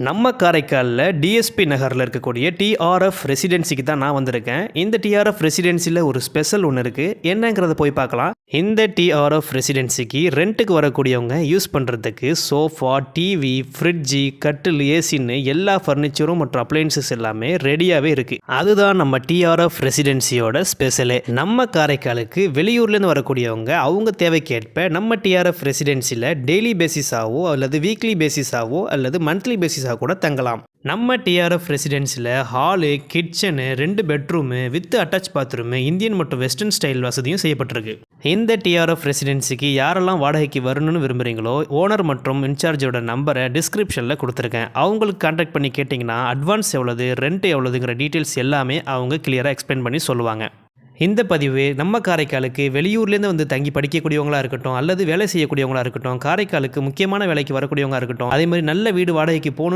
நம்ம காரைக்காலில் டிஎஸ்பி நகரில் இருக்கக்கூடிய டிஆர்எஃப் ரெசிடென்சிக்கு தான் நான் வந்திருக்கேன். இந்த டிஆர்எஃப் ரெசிடென்சியில் ஒரு ஸ்பெஷல் ஒன்று இருக்குது. என்னங்கிறத போய் பார்க்கலாம். இந்த டிஆர்எஃப் ரெசிடென்சிக்கு ரெண்ட்டுக்கு வரக்கூடியவங்க யூஸ் பண்ணுறதுக்கு சோஃபா, டிவி, ஃப்ரிட்ஜு, கட்டில், ஏசின்னு எல்லா ஃபர்னிச்சரும் மற்றும் அப்ளையன்சஸ் எல்லாமே ரெடியாகவே இருக்குது. அதுதான் நம்ம டிஆர்எஃப் ரெசிடென்சியோட ஸ்பெஷலே. நம்ம காரைக்காலுக்கு வெளியூர்லேருந்து வரக்கூடியவங்க அவங்க தேவைக்கேற்ப நம்ம டிஆர்எஃப் ரெசிடென்சியில் டெய்லி பேசிஸாவோ அல்லது வீக்லி பேசிஸாவோ அல்லது மந்த்லி பேசிஸாக கூட தங்கலாம். நம்ம டிஆர்எஃப் ரெசிடென்சியில் hall, kitchen, 2 bedroom with attach bathroom, Indian மற்றும் வெஸ்டர்ன் ஸ்டைல் வசதியும் செய்யப்பட்டிருக்கு. இந்த டிஆர்எஃப் ரெசிடென்சிக்கு யாரெல்லாம் வாடகைக்கு வரணும்னு விரும்புகிறீங்களோ ஓனர் மற்றும் இன்சார்ஜோட நம்பரை டிஸ்கிரிப்ஷனில் கொடுத்துருக்கேன். அவங்களுக்கு கான்டாக்ட் பண்ணி கேட்டிங்கன்னா அட்வான்ஸ் எவ்வளவு, ரெண்ட் எவ்வளோதுங்கிற டீட்டெயில்ஸ் எல்லாமே அவங்க கிளியராக எக்ஸ்பிளைன் பண்ணி சொல்லுவாங்க. இந்த பதிவு நம்ம காரைக்காலுக்கு வெளியூர்லேருந்து வந்து தங்கி படிக்கக்கூடியவங்களா இருக்கட்டும் அல்லது வேலை செய்யக்கூடியவங்களா இருக்கட்டும், காரைக்காலுக்கு முக்கியமான வேலைக்கு வரக்கூடியவங்களா இருக்கட்டும், அதே மாதிரி நல்ல வீடு வாடகைக்கு போகணும்